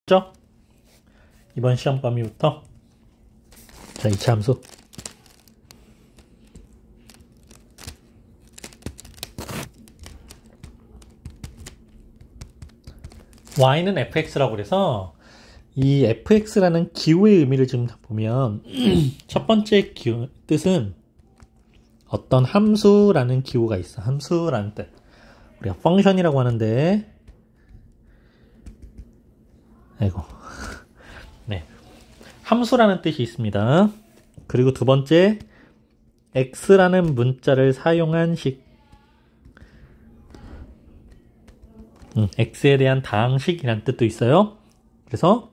쉽죠? 이번 시험 범위부터. 자, 2차 함수. y는 fx라고 그래서 이 fx라는 기호의 의미를 지금 보면 첫 번째 기호, 뜻은 어떤 함수라는 기호가 있어. 함수라는 뜻. 우리가 펑션이라고 하는데, 아이고. 네. 함수라는 뜻이 있습니다. 그리고 두 번째, x라는 문자를 사용한 식. x에 대한 다항식이라는 뜻도 있어요. 그래서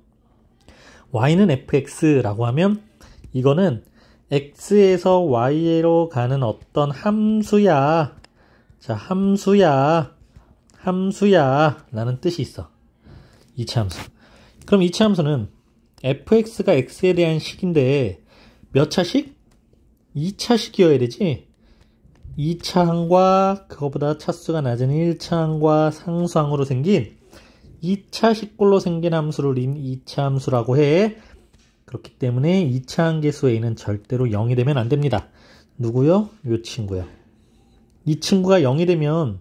y는 fx라고 하면 이거는 x에서 y로 가는 어떤 함수야. 자, 함수야 라는 뜻이 있어. 2차 함수. 그럼 2차 함수는 fx가 x에 대한 식인데 몇 차식? 2차식이어야 되지. 2차항과 그거보다 차수가 낮은 1차항과 상수항으로 생긴 2차식꼴로 생긴 함수를 2차 함수라고 해. 그렇기 때문에 2차항 계수 a는 절대로 0이 되면 안 됩니다. 누구요? 요 친구요. 이 친구가 0이 되면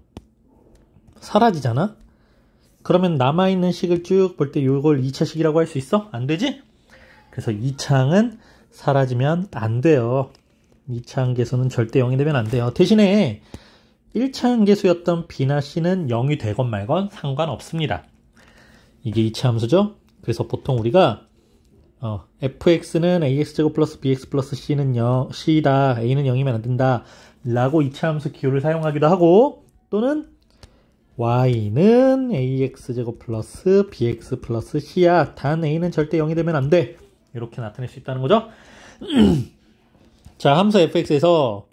사라지잖아? 그러면 남아있는 식을 쭉 볼 때 이걸 2차식이라고 할 수 있어? 안 되지? 그래서 2차항은 사라지면 안 돼요. 2차항 계수는 절대 0이 되면 안 돼요. 대신에 1차항 계수였던 b나 c는 0이 되건 말건 상관없습니다. 이게 2차 함수죠? 그래서 보통 우리가 fx는 ax제곱 플러스 bx 플러스 c는 c다. a는 0이면 안 된다. 라고 2차 함수 기호를 사용하기도 하고, 또는 y는 ax제곱 플러스 bx 플러스 c야. 단 a는 절대 0이 되면 안 돼. 이렇게 나타낼 수 있다는 거죠. 자, 함수 fx에서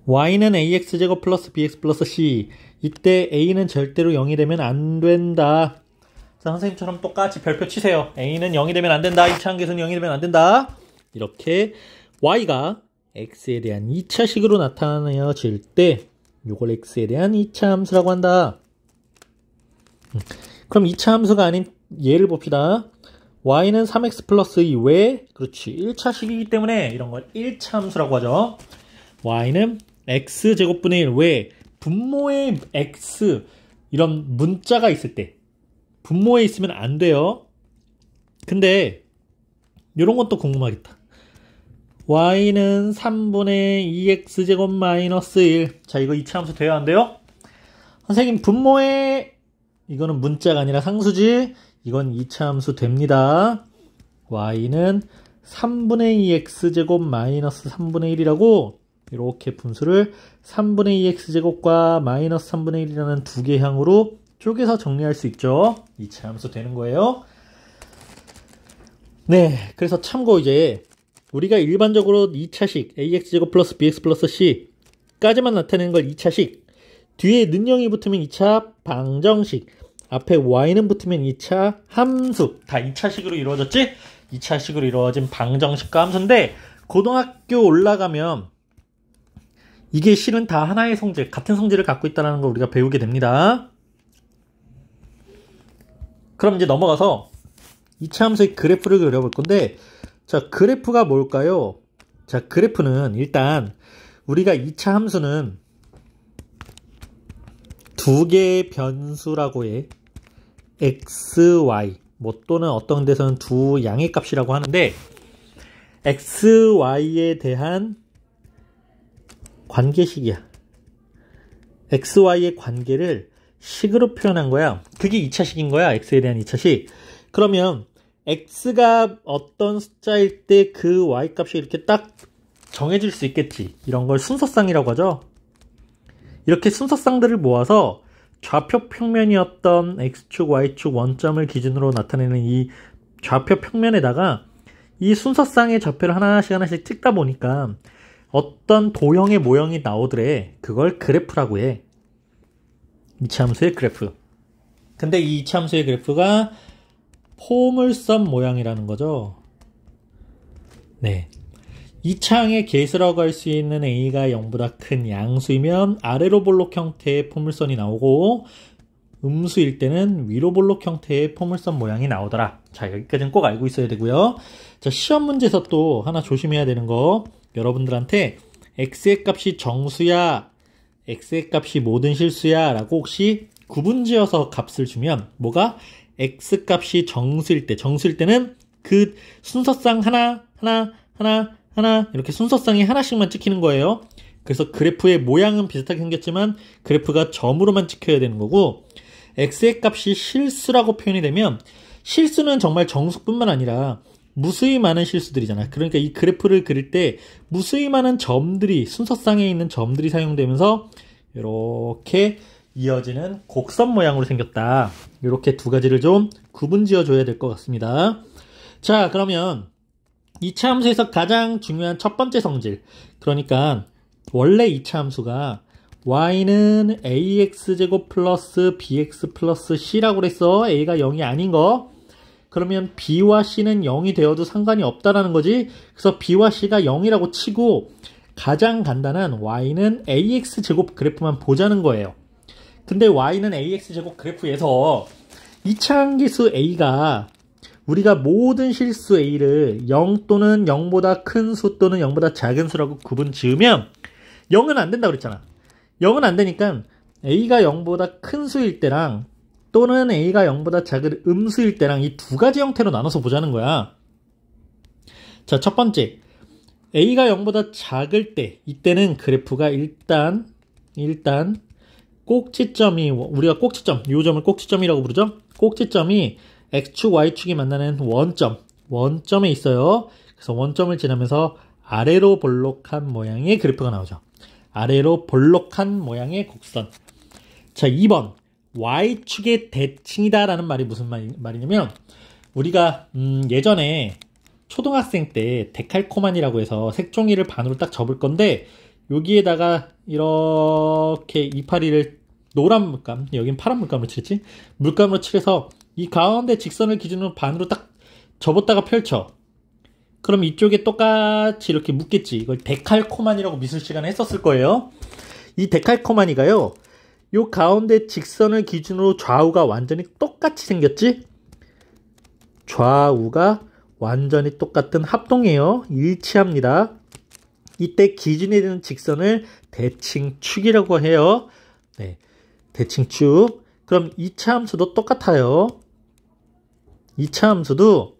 y는 ax제곱 플러스 bx 플러스 c. 이때 a는 절대로 0이 되면 안 된다. 자, 선생님처럼 똑같이 별표 치세요. a는 0이 되면 안 된다. 2차항 계수는 0이 되면 안 된다. 이렇게 y가 x에 대한 2차식으로 나타내어질 때 이걸 x에 대한 2차 함수라고 한다. 그럼 2차 함수가 아닌 예를 봅시다. y는 3x 플러스 2. 왜? 그렇지. 1차식이기 때문에 이런 걸 1차 함수라고 하죠. y는 x제곱분의 1. 왜? 분모에 x 이런 문자가 있을 때 분모에 있으면 안 돼요. 근데 이런 것도 궁금하겠다. y는 3분의 2x제곱 마이너스 1. 자, 이거 2차 함수 돼야 안 돼요? 선생님, 분모에 이거는 문자가 아니라 상수지. 이건 2차 함수 됩니다. y는 3분의 2x제곱 마이너스 3분의 1이라고 이렇게 분수를 3분의 2x제곱과 마이너스 3분의 1이라는 두 개 항으로 쪼개서 정리할 수 있죠. 2차 함수 되는 거예요. 네, 그래서 참고 이제 우리가 일반적으로 2차식 ax제곱 플러스 bx 플러스 c까지만 나타내는 걸 2차식, 뒤에 는영이 붙으면 2차 방정식, 앞에 y는 붙으면 2차 함수. 다 2차식으로 이루어졌지? 2차식으로 이루어진 방정식과 함수인데 고등학교 올라가면 이게 실은 다 하나의 성질, 같은 성질을 갖고 있다는 걸 우리가 배우게 됩니다. 그럼 이제 넘어가서 2차 함수의 그래프를 그려볼 건데, 자, 그래프가 뭘까요? 자, 그래프는 일단 우리가 2차 함수는 두 개의 변수라고 해. x, y, 뭐 또는 어떤 데서는 두 양의 값이라고 하는데, x, y에 대한 관계식이야. x, y의 관계를 식으로 표현한 거야. 그게 2차식인 거야. x에 대한 2차식. 그러면 x가 어떤 숫자일 때 그 y 값이 이렇게 딱 정해질 수 있겠지. 이런 걸 순서쌍이라고 하죠. 이렇게 순서쌍들을 모아서 좌표 평면이었던 x축, y축 원점을 기준으로 나타내는 이 좌표 평면에다가 이 순서쌍의 좌표를 하나씩 찍다 보니까 어떤 도형의 모형이 나오더래. 그걸 그래프라고 해. 2차 함수의 그래프. 근데 이 2차 함수의 그래프가 포물선 모양이라는 거죠. 네. 2차항의 개수라고 할 수 있는 a가 0보다 큰 양수이면 아래로 볼록 형태의 포물선이 나오고, 음수일 때는 위로 볼록 형태의 포물선 모양이 나오더라. 자, 여기까지는 꼭 알고 있어야 되고요. 자, 시험 문제에서 또 하나 조심해야 되는 거, 여러분들한테 x의 값이 정수야, x의 값이 모든 실수야 라고 혹시 구분지어서 값을 주면 뭐가? x 값이 정수일 때는 그 순서상 하나 이렇게 순서상이 하나씩만 찍히는 거예요. 그래서 그래프의 모양은 비슷하게 생겼지만 그래프가 점으로만 찍혀야 되는 거고, x의 값이 실수라고 표현이 되면 실수는 정말 정수뿐만 아니라 무수히 많은 실수들이잖아. 그러니까 이 그래프를 그릴 때 무수히 많은 점들이, 순서상에 있는 점들이 사용되면서 이렇게 이어지는 곡선 모양으로 생겼다. 이렇게 두 가지를 좀 구분 지어 줘야 될 것 같습니다. 자, 그러면 2차 함수에서 가장 중요한 첫 번째 성질, 그러니까 원래 2차 함수가 y는 ax제곱 플러스 bx 플러스 c라고 그랬어. a가 0이 아닌 거. 그러면 b와 c는 0이 되어도 상관이 없다라는 거지. 그래서 b와 c가 0이라고 치고 가장 간단한 y는 ax제곱 그래프만 보자는 거예요. 근데 y는 ax제곱 그래프에서 2차 함수 a가 우리가 모든 실수 a를 0 또는 0보다 큰 수 또는 0보다 작은 수라고 구분 지으면 0은 안 된다고 그랬잖아. 0은 안 되니까 a가 0보다 큰 수일 때랑 또는 a가 0보다 작은 음수일 때랑 이 두 가지 형태로 나눠서 보자는 거야. 자, 첫 번째, a가 0보다 작을 때, 이때는 그래프가 일단 꼭지점이, 우리가 꼭지점, 이 점을 꼭지점이라고 부르죠. 꼭지점이 x축, y축이 만나는 원점에 있어요. 그래서 원점을 지나면서 아래로 볼록한 모양의 그래프가 나오죠. 아래로 볼록한 모양의 곡선. 자, 2번. y축의 대칭이다 라는 말이 무슨 말이냐면, 우리가 예전에 초등학생 때 데칼코만이라고 해서 색종이를 반으로 딱 접을 건데, 여기에다가 이렇게 이파리를 노란 물감, 여긴 파란 물감으로 칠지? 물감으로 칠해서 이 가운데 직선을 기준으로 반으로 딱 접었다가 펼쳐. 그럼 이쪽에 똑같이 이렇게 묶겠지. 이걸 데칼코마니라고 미술 시간에 했었을 거예요. 이 데칼코마니가요, 요 가운데 직선을 기준으로 좌우가 완전히 똑같이 생겼지? 좌우가 완전히 똑같은 합동이에요. 일치합니다. 이때 기준이 되는 직선을 대칭축이라고 해요. 네, 대칭축. 그럼 2차 함수도 똑같아요. 2차 함수도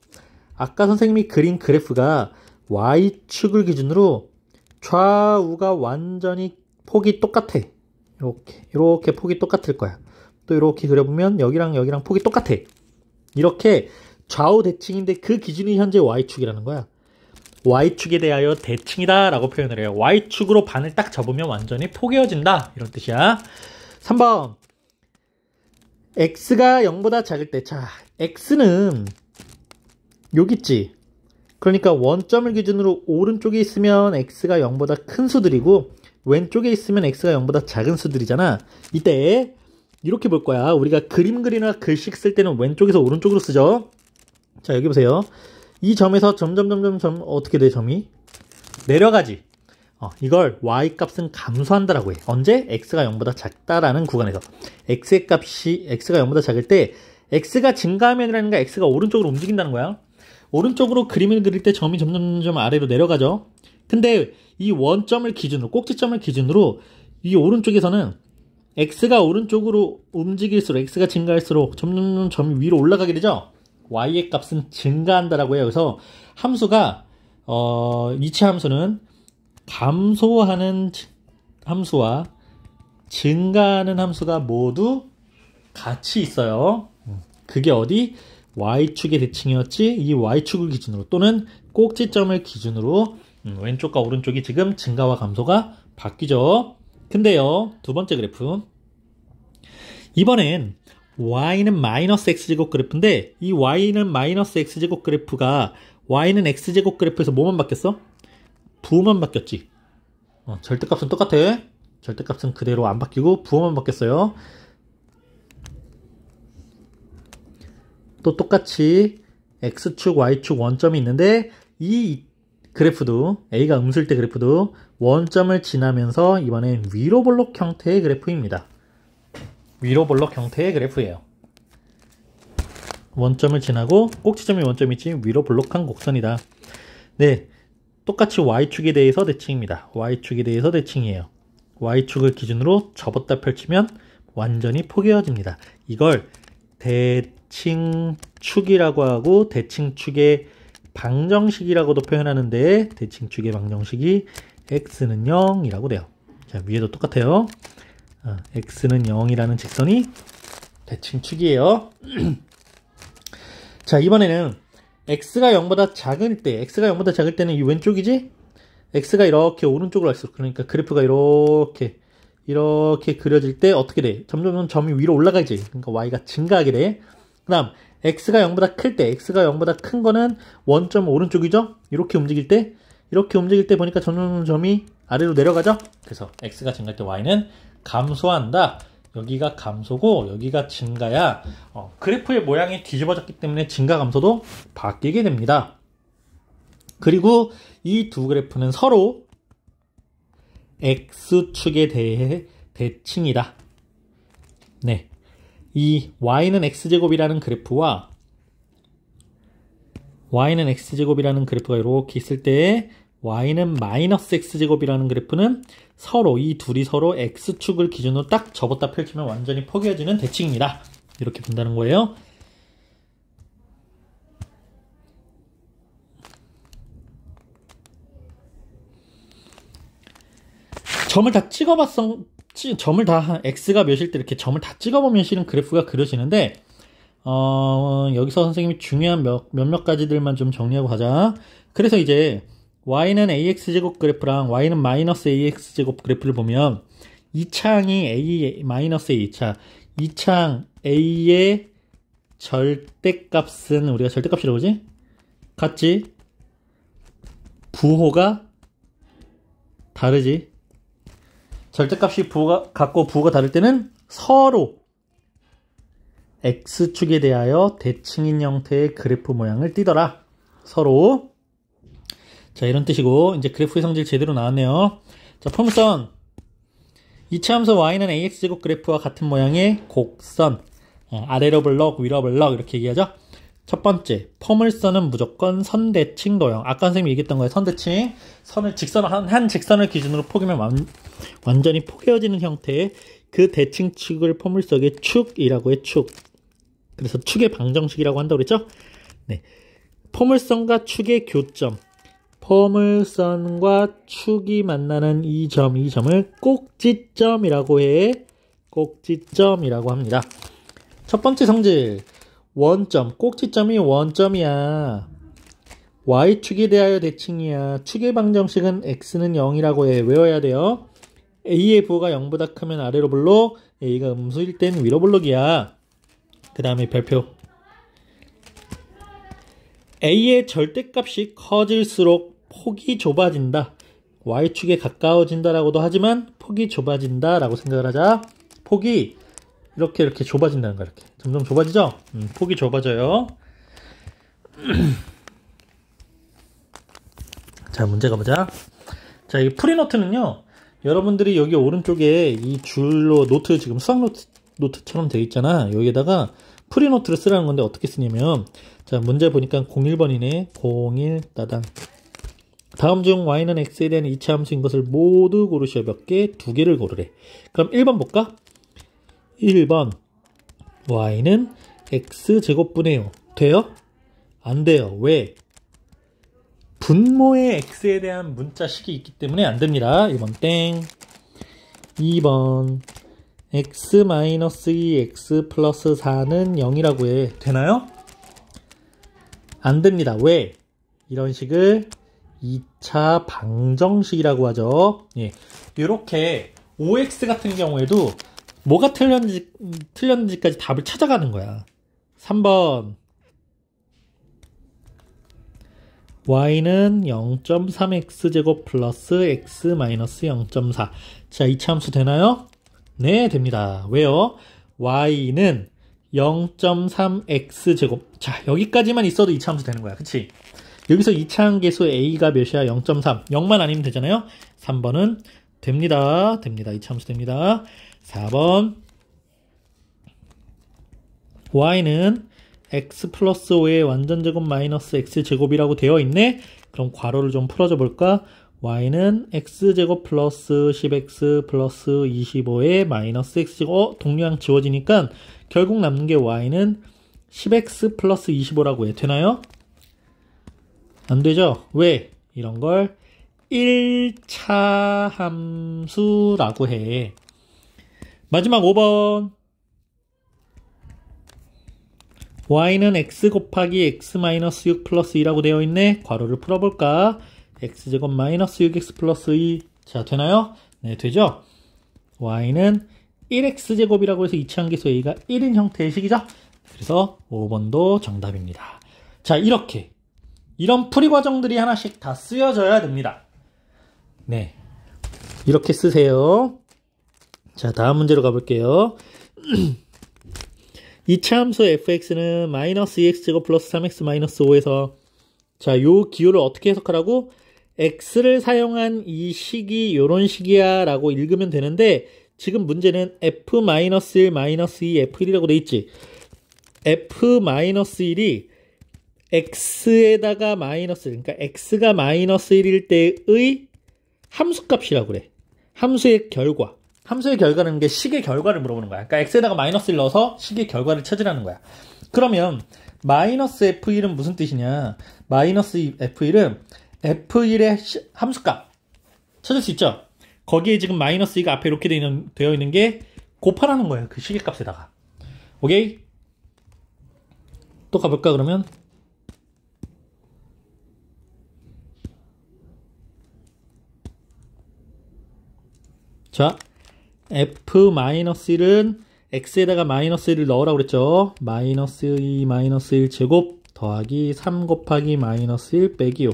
아까 선생님이 그린 그래프가 y축을 기준으로 좌우가 완전히 폭이 똑같아. 이렇게 폭이 똑같을 거야. 또 이렇게 그려보면 여기랑 폭이 똑같아. 이렇게 좌우 대칭인데 그 기준이 현재 y축이라는 거야. y축에 대하여 대칭이다 라고 표현을 해요. y축으로 반을 딱 접으면 완전히 포개어진다, 이런 뜻이야. 3번, x가 0보다 작을 때, 자, x는 여기 있지. 그러니까 원점을 기준으로 오른쪽에 있으면 x가 0보다 큰 수들이고 왼쪽에 있으면 x가 0보다 작은 수들이잖아. 이때 이렇게 볼 거야. 우리가 그림 그리나 글씨 쓸 때는 왼쪽에서 오른쪽으로 쓰죠. 자, 여기 보세요. 이 점에서 점 어떻게 돼? 점이 내려가지. 이걸 y 값은 감소한다라고 해. 언제? x가 0보다 작다라는 구간에서. x의 값이 x가 0보다 작을 때 x가 증가하면 아니라 x가 오른쪽으로 움직인다는 거야. 오른쪽으로 그림을 그릴 때 점이 점점 아래로 내려가죠. 근데 이 원점을 기준으로, 꼭지점을 기준으로 이 오른쪽에서는 x가 오른쪽으로 움직일수록, x가 증가할수록 점점 점이 위로 올라가게 되죠. y의 값은 증가한다라고 해요. 그래서 함수가 2차 함수는 감소하는 함수와 증가하는 함수가 모두 같이 있어요. 그게 어디? y축의 대칭이었지? 이 y축을 기준으로 또는 꼭지점을 기준으로 왼쪽과 오른쪽이 지금 증가와 감소가 바뀌죠. 근데요, 두 번째 그래프, 이번엔 y는 마이너스 x제곱 그래프인데 이 y는 마이너스 x제곱 그래프가 y는 x제곱 그래프에서 뭐만 바뀌었어? 부호만 바뀌었지. 절대값은 똑같아. 절대값은 그대로 안 바뀌고 부호만 바뀌었어요. 또 똑같이 x축, y축 원점이 있는데 이 그래프도, a가 음수일 때 그래프도 원점을 지나면서 이번엔 위로 볼록 형태의 그래프입니다. 위로 볼록 형태의 그래프예요. 원점을 지나고 꼭지점이 원점이지 위로 볼록한 곡선이다. 네, 똑같이 y축에 대해서 대칭입니다. y축에 대해서 대칭이에요. y축을 기준으로 접었다 펼치면 완전히 포개어집니다. 이걸 대칭축이라고 하고 대칭축의 방정식이라고도 표현하는데 대칭축의 방정식이 x는 0이라고 돼요. 자, 위에도 똑같아요. x는 0이라는 직선이 대칭축이에요. 자, 이번에는 x가 0보다 작을 때, x가 0보다 작을 때는 이 왼쪽이지? x가 이렇게 오른쪽으로 갈수록, 그러니까 그래프가 이렇게 그려질 때 어떻게 돼? 점점 점이 위로 올라가지. 그러니까 y가 증가하게 돼. 그 다음 x가 0보다 클 때, x가 0보다 큰 거는 원점 오른쪽이죠? 이렇게 움직일 때 보니까 점점 점이 아래로 내려가죠? 그래서 x가 증가할 때 y는 감소한다. 여기가 감소고 여기가 증가야. 그래프의 모양이 뒤집어졌기 때문에 증가 감소도 바뀌게 됩니다. 그리고 이 두 그래프는 서로 x축에 대해 대칭이다. 네, 이 y는 x제곱이라는 그래프와 x제곱이라는 그래프가 이렇게 있을 때 y는 마이너스 x제곱이라는 그래프는 서로 이 둘이 서로 x축을 기준으로 딱 접었다 펼치면 완전히 포개어지는 대칭입니다. 이렇게 본다는 거예요. 점을 다 x가 몇일 때 이렇게 점을 다 찍어보면 실은 그래프가 그려지는데 여기서 선생님이 중요한 몇몇 가지들만 좀 정리하고 가자. 그래서 이제 y는 ax제곱 그래프랑 y는 마이너스 ax제곱 그래프를 보면 이 창이 a 마이너스 a, 자, 이 창 a의 절대값은 우리가 절대값이라고 하지? 같지? 부호가 다르지? 절대값이 같고 부호가 다를 때는 서로 x축에 대하여 대칭인 형태의 그래프 모양을 띠더라. 서로. 자, 이런 뜻이고, 이제 그래프의 성질 제대로 나왔네요. 자, 포물선. 이차함수 y는 ax제곱 그래프와 같은 모양의 곡선. 아래로 블럭, 위로 블럭 이렇게 얘기하죠. 첫 번째, 포물선은 무조건 선대칭 도형. 아까 선생님이 얘기했던 거예요. 선대칭. 한 직선을 기준으로 포개면 완전히 포개어지는 형태의 그 대칭축을 포물선의 축이라고 해, 축. 그래서 축의 방정식이라고 한다고 그랬죠? 네. 포물선과 축의 교점. 포물선과 축이 만나는 이 점을 꼭지점이라고 해. 꼭지점이라고 합니다. 첫 번째 성질. 원점. 꼭지점이 원점이야. y축에 대하여 대칭이야. 축의 방정식은 x는 0이라고 해. 외워야 돼요. a의 부호가 0보다 크면 아래로 볼록, a가 음수일 땐 위로 볼록이야. 그 다음에 별표. a의 절대값이 커질수록 폭이 좁아진다. y축에 가까워진다라고도 하지만 폭이 좁아진다라고 생각을 하자. 폭이 이렇게 좁아진다는 거야. 이렇게 점점 좁아지죠? 폭이 좁아져요. 자, 문제 가보자. 자, 이 프리노트는요, 여러분들이 여기 오른쪽에 이 줄로 노트, 지금 수학 노트처럼 되어 있잖아. 여기에다가 프리노트를 쓰라는 건데 어떻게 쓰냐면, 자, 문제 보니까 01번이네. 01 따당. 다음 중 y는 x에 대한 이차함수인 것을 모두 고르시오. 몇 개? 2개를 고르래. 그럼 1번 볼까? 1번. y는 x제곱분해요. 돼요? 안 돼요. 왜? 분모의 x에 대한 문자식이 있기 때문에 안 됩니다. 1번 땡. 2번. x-2 x 플러스 4는 0이라고 해. 되나요? 안 됩니다. 왜? 이런 식을 2차 방정식이라고 하죠. 예. 이렇게 OX 같은 경우에도 뭐가 틀렸는지까지 답을 찾아가는 거야. 3번. y는 0.3x제곱 플러스 x-0.4. 자, 이차함수 되나요? 네, 됩니다. 왜요? y는 0.3x제곱. 자, 여기까지만 있어도 이차함수 되는 거야. 그치? 여기서 이차함계수 a가 몇이야? 0.3. 0만 아니면 되잖아요? 3번은 됩니다. 이차함수 됩니다. 4번. y는 x 플러스 5의 완전제곱 마이너스 x제곱이라고 되어 있네. 그럼 괄호를 좀 풀어줘 볼까? y는 x제곱 플러스 10x 플러스 25의 마이너스 x제곱. 동류항 지워지니까 결국 남는 게 y는 10x 플러스 25라고 해. 되나요? 안 되죠? 왜? 이런 걸 1차 함수라고 해. 마지막 5번. y는 x 곱하기 x 마이너스 6 플러스 2라고 되어 있네. 괄호를 풀어볼까? x제곱 마이너스 6x 플러스 2. 자, 되나요? 네, 되죠? y는 1x제곱이라고 해서 이차함계수 a가 1인 형태의 식이죠? 그래서 5번도 정답입니다. 자, 이런 풀이 과정들이 하나씩 다 쓰여져야 됩니다. 네, 이렇게 쓰세요. 자, 다음 문제로 가볼게요. 이차함수 fx는 마이너스 2x제곱 플러스 3x 마이너스 5에서 자, 요 기호를 어떻게 해석하라고? x를 사용한 이 식이 요런 식이야 라고 읽으면 되는데 지금 문제는 f-1, -2, f1이라고 돼 있지. f-1이 x에다가 마이너스, 그러니까 x가 마이너스 1일 때의 함수값이라고 그래. 함수의 결과. 함수의 결과라는 게 식의 결과를 물어보는 거야. 그러니까 x에다가 마이너스를 넣어서 식의 결과를 찾으라는 거야. 그러면 마이너스 f1은 무슨 뜻이냐? 마이너스 f1은 f1의 함수값 찾을 수 있죠? 거기에 지금 마이너스 2가 앞에 이렇게 되어 있는 게 곱하라는 거예요. 그 식의 값에다가. 오케이? 또 가볼까 그러면? 자, f-1은 x에다가 마이너스 1을 넣으라고 그랬죠. 마이너스 2 마이너스 1 제곱 더하기 3 곱하기 마이너스 1 빼기 5.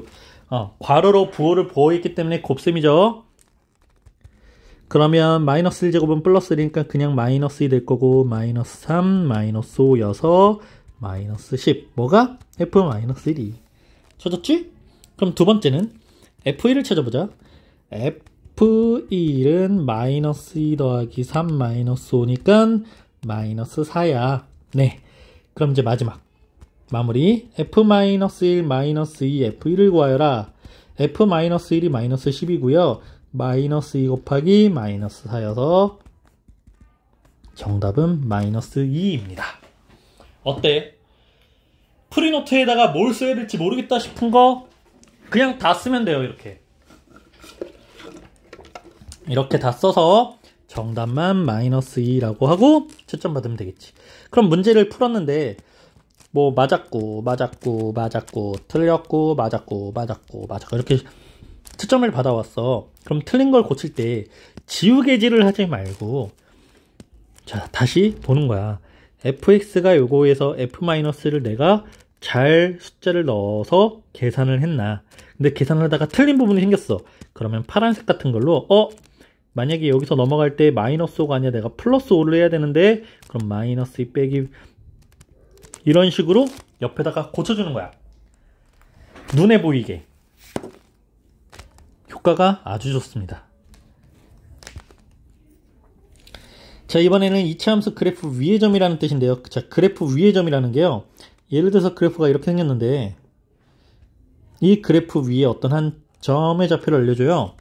괄호로 부호를 보호했기 때문에 곱셈이죠. 그러면 마이너스 1 제곱은 플러스 1이니까 그냥 마이너스 2 될 거고 마이너스 3 마이너스 5 6 마이너스 10. 뭐가? f-1이. 찾았지? 그럼 두 번째는 f1을 찾아보자. f1은 마이너스 2 더하기 3 마이너스 5니까 마이너스 4야. 네. 그럼 이제 마지막. 마무리. f-1 마이너스 2 f1을 구하여라. f-1이 마이너스 10이고요. 마이너스 2 곱하기 마이너스 4여서 정답은 마이너스 2입니다. 어때? 프리노트에다가 뭘 써야 될지 모르겠다 싶은 거 그냥 다 쓰면 돼요. 이렇게 다 써서 정답만 마이너스 2라고 하고 채점 받으면 되겠지. 그럼 문제를 풀었는데 뭐 맞았고 틀렸고 맞았고 이렇게 채점을 받아왔어. 그럼 틀린 걸 고칠 때 지우개질을 하지 말고 자 다시 보는 거야. fx가 요거에서 f-를 내가 잘 숫자를 넣어서 계산을 했나. 근데 계산을 하다가 틀린 부분이 생겼어. 그러면 파란색 같은 걸로 만약에 여기서 넘어갈 때 마이너스 5가 아니라 내가 플러스 5를 해야 되는데 그럼 마이너스 2 빼기 이런 식으로 옆에다가 고쳐주는 거야. 눈에 보이게. 효과가 아주 좋습니다. 자, 이번에는 이차함수 그래프 위의 점이라는 뜻인데요. 자, 그래프 위의 점이라는 게요. 예를 들어서 그래프가 이렇게 생겼는데 이 그래프 위에 어떤 한 점의 좌표를 알려줘요.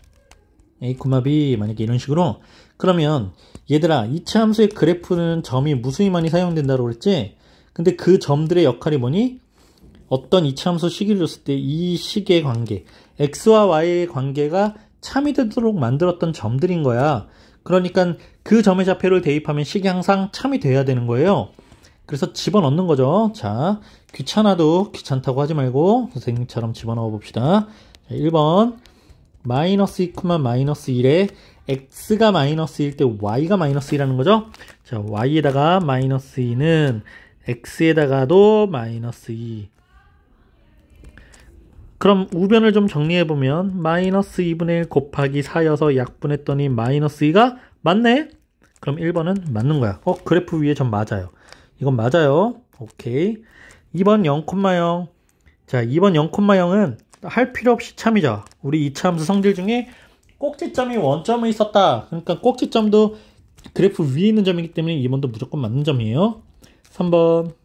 A, B 만약에 이런 식으로. 그러면 얘들아 이차함수의 그래프는 점이 무수히 많이 사용된다고 그랬지? 근데 그 점들의 역할이 뭐니? 어떤 이차함수 식을 줬을 때 이 식의 관계, x와 y의 관계가 참이 되도록 만들었던 점들인 거야. 그러니까 그 점의 좌표를 대입하면 식이 항상 참이 돼야 되는 거예요. 그래서 집어넣는 거죠. 자, 귀찮아도 귀찮다고 하지 말고 선생님처럼 집어넣어 봅시다. 자, 1번 마이너스 2, 마이너스 1에 x가 마이너스 1일 때 y가 마이너스 2라는 거죠. 자, y에다가 마이너스 2는 x에다가도 마이너스 2. 그럼 우변을 좀 정리해보면 마이너스 2분의 1 곱하기 4여서 약분했더니 마이너스 2가 맞네? 그럼 1번은 맞는 거야. 그래프 위에 점 맞아요. 이건 맞아요. 오케이. 2번 0,0. 자, 2번 0,0은 할 필요 없이 참이죠. 우리 이차함수 성질 중에 꼭지점이 원점에 있었다. 그러니까 꼭지점도 그래프 위에 있는 점이기 때문에 2번도 무조건 맞는 점이에요. 3번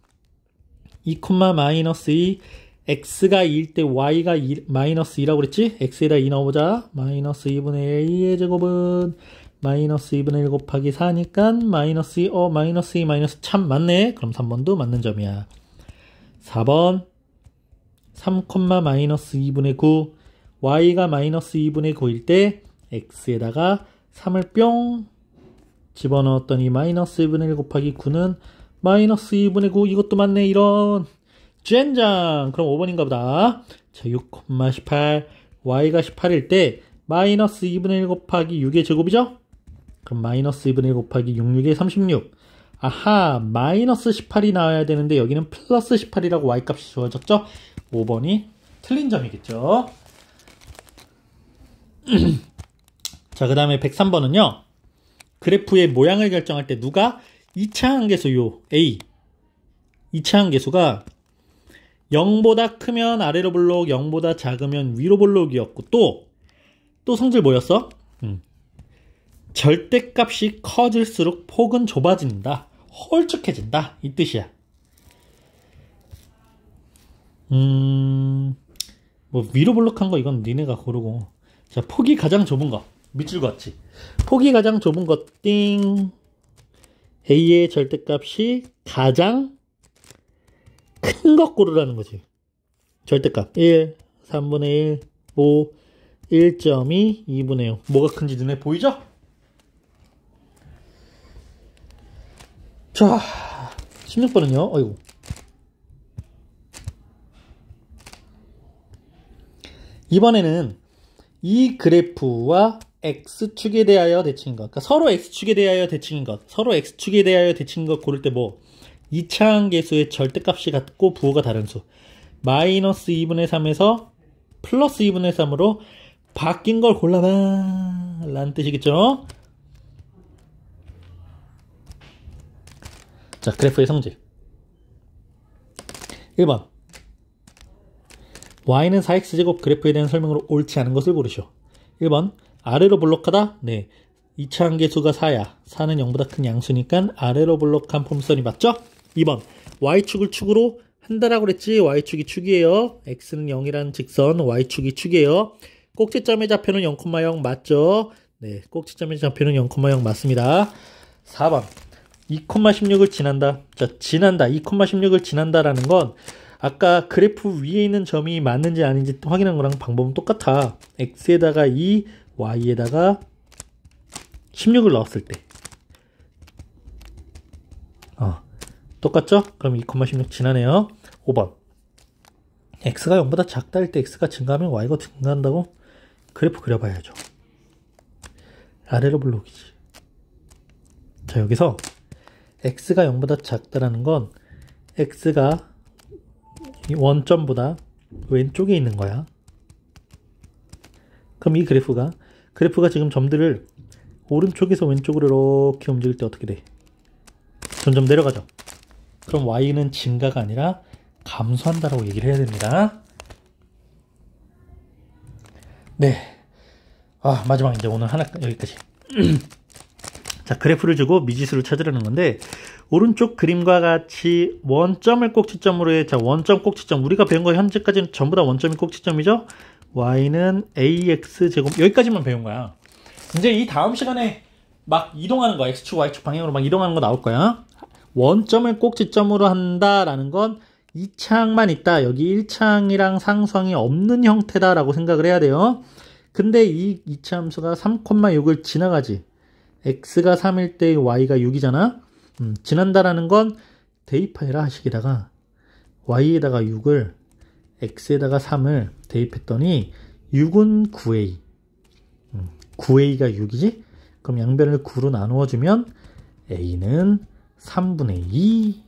2, 마이너스 2 x가 2일 때 y가 마이너스 2라고 그랬지? x에다 2 넣어보자. 마이너스 2분의 1의 제곱은 마이너스 2분의 1 곱하기 4니까 마이너스 2, 마이너스 2, 마이너스 참 맞네. 그럼 3번도 맞는 점이야. 4번 3, 마이너스 2분의 9 y가 마이너스 2분의 9일 때 x에다가 3을 뿅 집어넣었더니 마이너스 2분의 1 곱하기 9는 마이너스 2분의 9 이것도 맞네. 이런 젠장. 그럼 5번인가 보다. 자, 6, 18 y가 18일 때 마이너스 2분의 1 곱하기 6의 제곱이죠? 그럼 마이너스 2분의 1 곱하기 6, 6의 36. 아하, 마이너스 18이 나와야 되는데 여기는 플러스 18이라고 y값이 주어졌죠? 5번이 틀린 점이겠죠? 자, 그 다음에 103번은요. 그래프의 모양을 결정할 때 누가 2차 함계수 요 a 2차 함계수가 0보다 크면 아래로 볼록 0보다 작으면 위로 볼록이었고 또 성질 뭐였어? 절대값이 커질수록 폭은 좁아진다. 홀쭉해진다. 이 뜻이야. 뭐 위로 볼록한 거 이건 니네가 고르고. 자, 폭이 가장 좁은 거. 밑줄 그었지. 폭이 가장 좁은 것 띵. a의 절대값이 가장 큰 것 고르라는 거지. 절대값 1, 3분의 1, 5, 1.2, 2분의 0. 뭐가 큰지 눈에 보이죠? 자, 16번은요. 어이구. 이번에는 이 그래프와 x축에 대하여 대칭인 것. 그러니까 서로 x축에 대하여 대칭인 것. 서로 x축에 대하여 대칭인 것 고를 때 뭐? 2차 함계수의 절대값이 같고 부호가 다른 수. 마이너스 2분의 3에서 플러스 2분의 3으로 바뀐 걸 골라봐 라는 뜻이겠죠? 자, 그래프의 성질 1번 y는 4x제곱 그래프에 대한 설명으로 옳지 않은 것을 고르시오. 1번 아래로 볼록하다? 네, 2차 함계수가 4야. 4는 0보다 큰 양수니까 아래로 볼록한 폼선이 맞죠? 2번 y축을 축으로 한다라고 그랬지. y축이 축이에요. x는 0이라는 직선 y축이 축이에요. 꼭지점의 좌표는 0,0 맞죠? 네, 꼭지점의 좌표는 0,0 맞습니다. 4번 2,16을 지난다. 자, 지난다. 2,16을 지난다라는 건 아까 그래프 위에 있는 점이 맞는지 아닌지 확인한 거랑 방법은 똑같아. x에다가 2, y에다가 16을 넣었을 때. 똑같죠? 그럼 2,16 지나네요. 5번 x가 0보다 작다 할 때 x가 증가하면 y가 증가한다고? 그래프 그려봐야죠. 아래로 볼록이지. 자, 여기서 x가 0보다 작다라는 건 x가 원점보다 왼쪽에 있는 거야. 그럼 이 그래프가 지금 점들을 오른쪽에서 왼쪽으로 이렇게 움직일 때 어떻게 돼? 점점 내려가죠. 그럼 y는 증가가 아니라 감소한다라고 얘기를 해야 됩니다. 네. 마지막 이제 오늘 하나 여기까지. 자, 그래프를 주고 미지수를 찾으라는 건데 오른쪽 그림과 같이 원점을 꼭지점으로 해. 자, 원점 꼭지점 우리가 배운 거 현재까지는 전부 다 원점이 꼭지점이죠. y는 ax제곱 여기까지만 배운 거야. 이제 이 다음 시간에 막 이동하는 거야. x축 y축 방향으로 막 이동하는 거 나올 거야. 원점을 꼭지점으로 한다라는 건 2차항만 있다. 여기 1차항이랑 상수항이 없는 형태다라고 생각을 해야 돼요. 근데 이 2차 함수가 3,6을 지나가지. x가 3일 때 y가 6이잖아. 지난다라는 건 대입하라 하식에다가 y에다가 6을 x에다가 3을 대입했더니 6은 9a. 9a가 6이지? 그럼 양변을 9로 나누어주면 a는 3분의 2.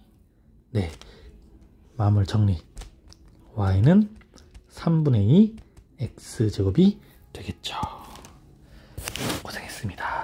네. 마물 정리. y는 3분의 2 x제곱이 되겠죠. 고생했습니다.